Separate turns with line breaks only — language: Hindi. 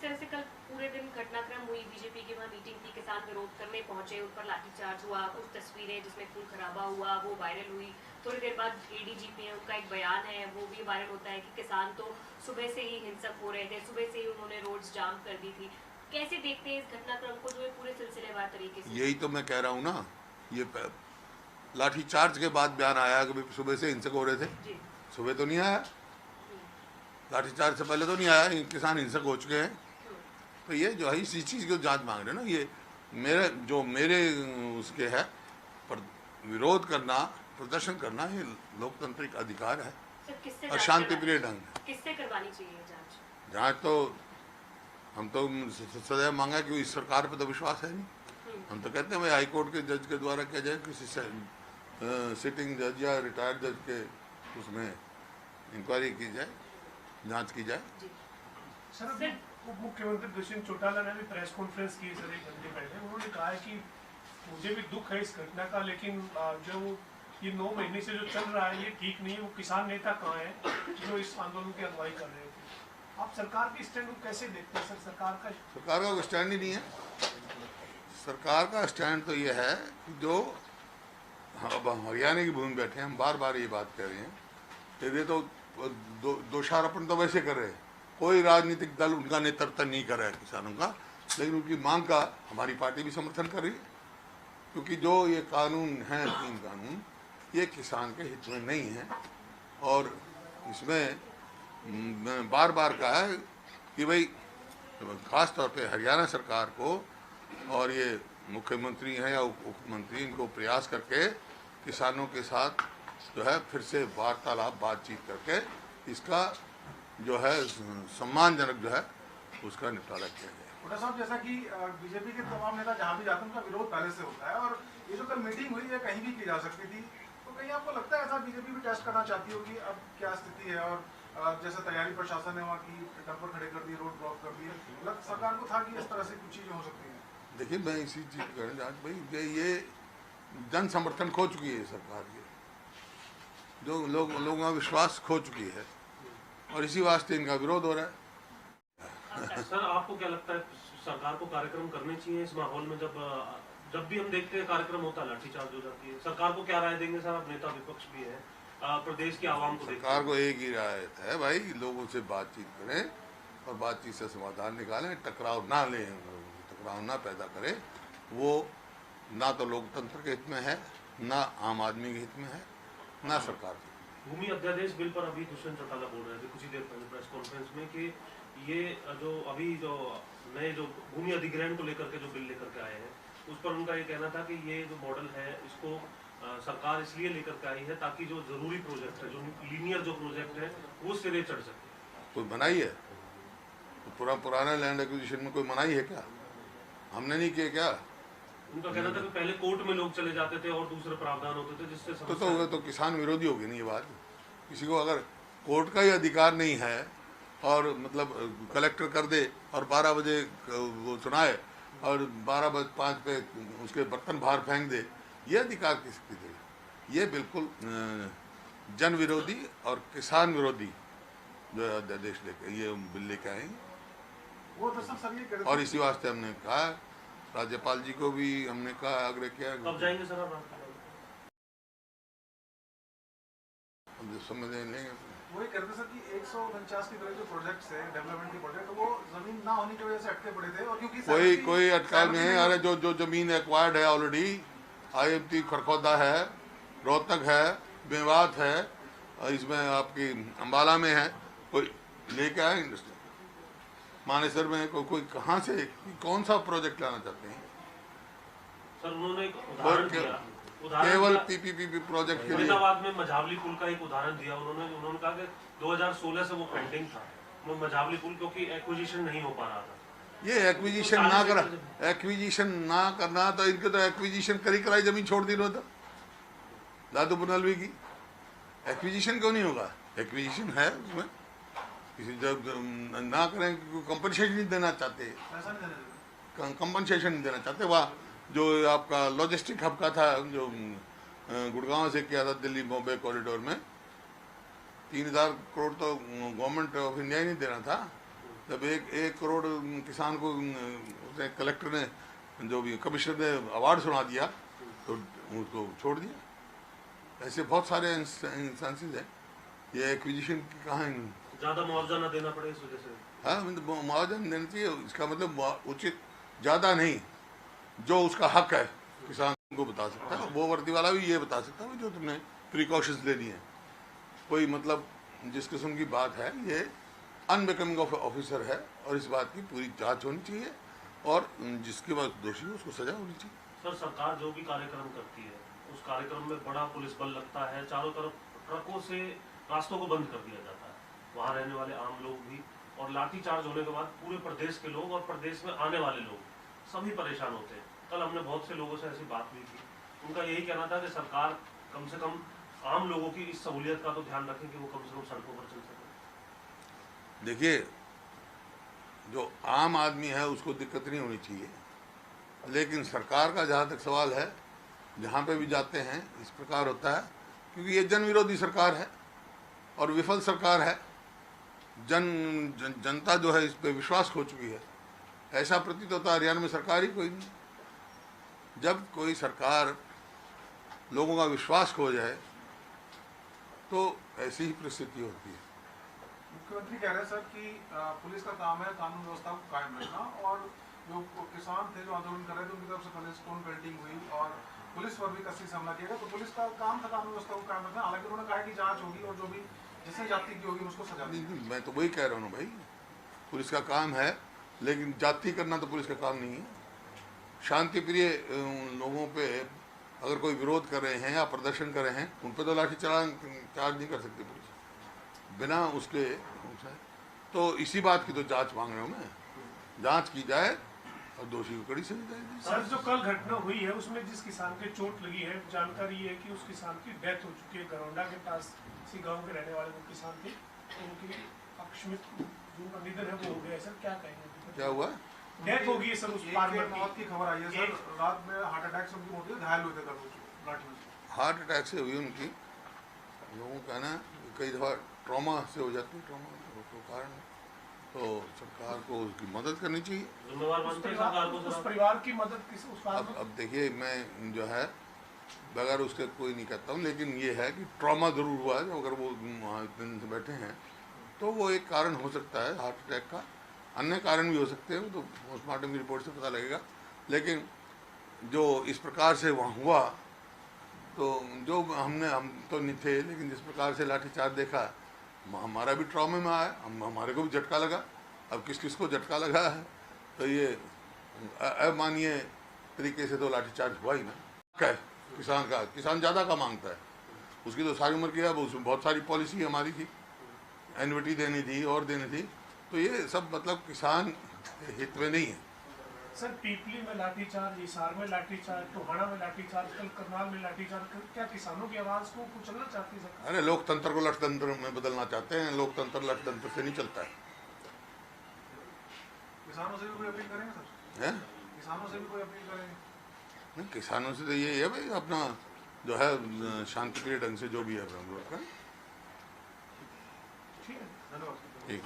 तरह से कल पूरे दिन घटनाक्रम हुई, बीजेपी की वहाँ मीटिंग थी, किसान विरोध करने पहुंचे, उन पर लाठीचार्ज हुआ, कुछ तस्वीरें जिसमें खून खराबा हुआ वो वायरल हुई। थोड़ी देर बाद एडीजीपी है, उनका एक बयान है वो भी वायरल होता है कि किसान तो सुबह से ही हिंसक हो रहे थे, सुबह से ही उन्होंने रोड्स जाम कर दी थी। कैसे देखते हैं इस घटनाक्रम को जो है पूरे सिलसिलेवार तरीके से?
यही तो मैं कह रहा हूँ ना, ये लाठीचार्ज के बाद बयान आया कि सुबह से हिंसक हो रहे थे। सुबह तो नहीं आया, लाठीचार्ज से पहले तो नहीं आया, किसान हिंसक हो चुके हैं। तो ये जो है इसी चीज़ की जांच मांग रहे हैं ना, ये मेरे उसके है पर विरोध करना, प्रदर्शन करना, ये लोकतांत्रिक अधिकार है और शांति प्रिय ढंग है।
किससे करवानी चाहिए
जांच तो हम तो सदैव मांगा कि इस सरकार पे तो विश्वास है नहीं। हम तो कहते हैं भाई हाई कोर्ट के जज के द्वारा किया जाए, किसी सिटिंग जज या रिटायर्ड जज के उसमें इंक्वायरी की जाए, जांच की जाए।
सर उप मुख्यमंत्री दुष्यंत चौटाला ने भी प्रेस कॉन्फ्रेंस की सर 1 घंटे पहले। उन्होंने कहा है कि मुझे भी दुख है इस घटना का, लेकिन जो ये 9 महीने से जो चल रहा है ये ठीक नहीं है। वो किसान नेता कहाँ है जो इस आंदोलन की अगुवाई कर रहे थे? आप सरकार के स्टैंड को कैसे देखते हैं सर? सरकार का
कोई स्टैंड ही नहीं है। सरकार का स्टैंड तो ये है कि जो अब हरियाणा की भूमि बैठे हैं, हम बार बार ये बात कह रहे हैं कि ये तो दोषारोपण तो वैसे कर रहे हैं, कोई राजनीतिक दल उनका नेतृत्व नहीं कर रहा है किसानों का, लेकिन उनकी मांग का हमारी पार्टी भी समर्थन कर रही है। क्योंकि जो ये कानून है, 3 कानून, ये किसान के हित में नहीं है। और इसमें मैंने बार बार कहा है कि भाई खास तौर पे हरियाणा सरकार को और ये मुख्यमंत्री हैं या उप मुख्यमंत्री, इनको प्रयास करके किसानों के साथ जो है फिर से वार्तालाप, बातचीत करके इसका जो है सम्मानजनक जो है उसका निपटारा किया जाए।
कोटा साहब, जैसा कि बीजेपी के तमाम नेता जहाँ भी जाते हैं उनका विरोध पहले से होता है, और ये जो कल मीटिंग हुई है कहीं भी की जा सकती थी, तो कहीं आपको लगता है ऐसा बीजेपी भी टेस्ट करना चाहती होगी अब क्या स्थिति है? और जैसे तैयारी प्रशासन ने वहाँ की डंपर खड़े कर दिए, रोड ब्लॉक कर दिए, सरकार को था कि इस तरह से कुछ चीजें हो सकती है?
देखिए, मैं इसी चीज कहना चाहता भाई, ये जन समर्थन खो चुकी है सरकार, ये जो लोगों का विश्वास खो चुकी है और इसी वास्ते इनका विरोध हो रहा है।
सर, आपको क्या लगता है सरकार को कार्यक्रम करने चाहिए इस माहौल में? जब भी हम देखते हैं कार्यक्रम होता है लाठीचार्ज हो जाती है, सरकार को क्या राय देंगे सर? आप नेता विपक्ष भी है, प्रदेश की आवाम को
सरकार को एक ही राय है भाई, लोगों से बातचीत करें और बातचीत से समाधान निकालें, टकराव ना लें, टकराव ना पैदा करें। वो ना तो लोकतंत्र के हित में है, ना आम आदमी के हित में है, ना सरकार के।
भूमि अध्यादेश बिल पर अभी दुष्यंत चौटाला बोल रहे थे कुछ ही देर पहले प्रेस कॉन्फ्रेंस में कि ये जो अभी जो नए जो भूमि अधिग्रहण को लेकर के जो बिल लेकर के आए हैं, उस पर उनका ये कहना था कि ये जो मॉडल है इसको सरकार इसलिए लेकर के आई है ताकि जो जरूरी प्रोजेक्ट है, जो लीनियर जो प्रोजेक्ट है, वो सिरे चढ़ सके।
कोई मनाही है? तो पुराना लैंड एक्विजिशन में कोई मनाही है क्या? हमने नहीं किया क्या?
उनका कहना था कि पहले कोर्ट में लोग चले जाते थे और दूसरे प्रावधान होते थे जिससे
तो किसान विरोधी होगी नहीं ये बात। किसी को अगर कोर्ट का ही अधिकार नहीं है और मतलब कलेक्टर कर दे और 12 बजे वो सुनाए और 12:05 पे उसके बर्तन बाहर फेंक दे, ये अधिकार किसकी दे? ये बिल्कुल जन विरोधी और किसान विरोधी जो अध्यादेश लेके ये बिल लेके आएंगे।
वो तो सब ये
और इसी वास्ते हमने कहा, राज्यपाल जी को भी हमने कहा, आग्रह किया।
कब जाएंगे सर आप?
समझ लेंगे।
वही कहते सर कि 149 की तरह जो प्रोजेक्ट्स है, डेवलपमेंट के प्रोजेक्ट, वो जमीन ना होने की वजह से अटके पड़े थे। और क्योंकि
कोई अटका नहीं है। अरे जो जमीन एक्वायर्ड है ऑलरेडी, IMT खरखौदा है, रोहतक है, मेवात है, इसमें आपकी अम्बाला में है, कोई लेके आए इंडस्ट्री मानेसर में कोई कहाँ से कौन सा प्रोजेक्ट लाना चाहते हैं?
सर उन्होंने एक उदाहरण दिया,
केवल PPP प्रोजेक्ट के लिए।
फरीदाबाद में मझावली पुल का एक उदाहरण दिया उन्होंने कहा कि 2016 से वो पेंडिंग था वो मझावली पुल, क्योंकि एक्विजिशन नहीं हो पा रहा था।
ये एक्विजिशन ना करना तो इनके तो एक्विजिशन कराई जमीन छोड़ दी था दादू पुनलवी की। एक्विजिशन क्यों नहीं होगा? एक्विजिशन है उसमें, किसी जब ना करें, कंपनसेशन नहीं देना चाहते, कंपनसेशन नहीं देना चाहते। वहाँ जो आपका लॉजिस्टिक हब का था, जो गुड़गांव से किया था दिल्ली बॉम्बे कॉरिडोर में, 3000 करोड़ तो गवर्नमेंट ऑफ इंडिया ही नहीं देना था, जब 1 करोड़ किसान को उसने कलेक्टर ने जो भी कमिश्नर ने अवार्ड सुना दिया तो उसको छोड़ दिया। ऐसे बहुत सारे इंस्टेंसेस हैं। ये एक्विजिशन की कहाँ
ज्यादा मुआवजा न देना पड़े इस वजह से।
हाँ, मुआवजा नहीं देना चाहिए। इसका मतलब उचित ज़्यादा नहीं, जो उसका हक है किसान को बता सकता है। वो वर्दी वाला भी ये बता सकता है जो तुमने प्रिकॉशंस लेनी है। कोई मतलब जिस किस्म की बात है, ये अनबिकमिंग ऑफ ऑफिसर है और इस बात की पूरी जांच होनी चाहिए और जिसके बाद दोषी हो उसको सजा होनी चाहिए।
सर, सरकार जो भी कार्यक्रम करती है उस कार्यक्रम में बड़ा पुलिस बल लगता है, चारों तरफ ट्रकों से रास्तों को बंद कर दिया जाता है, वहाँ रहने वाले आम लोग भी, और लाठीचार्ज होने के बाद पूरे प्रदेश के लोग और प्रदेश में आने वाले लोग सभी परेशान होते हैं। कल हमने बहुत से लोगों से ऐसी बात भी की, उनका यही कहना था कि सरकार कम से कम आम लोगों की इस सहूलियत का तो ध्यान रखें कि वो कम से कम सड़कों पर चल सकें।
देखिए, जो आम आदमी है उसको दिक्कत नहीं होनी चाहिए, लेकिन सरकार का जहाँ तक सवाल है, जहाँ पे भी जाते हैं इस प्रकार होता है, क्योंकि ये जन विरोधी सरकार है और विफल सरकार है। जनता जो है इस पे विश्वास खो चुकी है। ऐसा प्रतीत होता है हरियाणा में सरकार ही कोई नहीं। जब कोई सरकार लोगों का विश्वास खो जाए तो ऐसी ही परिस्थिति होती है।
मुख्यमंत्री कह रहे हैं सर कि पुलिस का काम है कानून व्यवस्था को कायम रखना, और जो किसान थे जो आंदोलन कर रहे थे उनकी तरफ से पहले स्टोन पेल्टिंग हुई और पुलिस पर भी कसी से हमला किया गया, तो पुलिस का काम था कानून व्यवस्था को कायम रखना। हालांकि उन्होंने कहा कि जांच होगी और जो भी जिसने जाति की होगी उसको सजा दी।
मैं तो वही कह रहा हूँ भाई, पुलिस का काम है, लेकिन जाति करना तो पुलिस का काम नहीं है। शांति प्रिय लोगों पे अगर कोई विरोध कर रहे हैं या प्रदर्शन कर रहे हैं, उन पर तो लाठी चार्ज नहीं कर सकती पुलिस बिना उसके। तो इसी बात की तो जांच मांग रहा हूँ मैं, जांच की जाए और दोषी को कड़ी सजा जाएगी।
सर, जो कल घटना हुई है उसमें जिस किसान के चोट लगी है, जानकारी ये है कि उस किसान की डेथ हो चुकी है। गरौंडा के पास इसी गांव के रहने वाले वो किसान थे, तो उनकी अकस्मित जिनका निधन है वो हो गया। सर क्या कहेंगे,
क्या हुआ?
डेथ हो गई है सर उस फार्मर की।
मौत की खबर आई है सर, रात में हार्ट अटैक से उनकी मौत हुई, घायल हुए थे लाठी में।
हार्ट अटैक से हुई उनकी। लोगों का कहना कई दफ़ा ट्रॉमा से हो जाती है, ट्रॉमा के कारण। तो सरकार को उसकी मदद करनी चाहिए।
जिम्मेवार मानते हैं सरकार को।
उस परिवार की मदद किस उस
अब देखिए, मैं जो है बगैर उसके कोई नहीं कहता हूँ, लेकिन ये है कि ट्रॉमा ज़रूर हुआ है। अगर वो वहाँ इतने दिन से बैठे हैं तो वो एक कारण हो सकता है हार्ट अटैक का। अन्य कारण भी हो सकते हैं, तो पोस्टमार्टम की रिपोर्ट से पता लगेगा। लेकिन जो इस प्रकार से वहाँ हुआ, तो जो हम तो नहीं थे, लेकिन जिस प्रकार से लाठीचार्ज देखा, हमारा भी ट्रॉमे में आया, हमारे को भी झटका लगा। अब किस किस को झटका लगा है, तो ये अमानवीय तरीके से तो लाठीचार्ज हुआ ही ना। क्या है किसान का, किसान ज़्यादा का मांगता है, उसकी तो सारी उम्र की है। अब उसमें बहुत सारी पॉलिसी हमारी थी, एनविटी देनी थी और देनी थी, तो ये सब मतलब किसान हित में नहीं है।
सर, पीपली में लाठीचार्ज, हिसार में लाठीचार्ज, टोहाना में लाठीचार्ज, कल करनाल में लाठीचार्ज, क्या किसानों की आवाज को कुचलना चाहती है सरकार?
अरे लोकतंत्र को लठतंत्र में बदलना चाहते हैं। लोकतंत्र लठतंत्र से नहीं चलता है।
किसानों से भी कोई अपील करेंगे सर?
हैं?
किसानों से भी कोई अपील करेंगे?
नहीं, किसानों से तो ये है भाई, अपना जो है शांतिप्रिय ढंग से जो भी है
ठीक है,
धन्यवाद।
ठीक।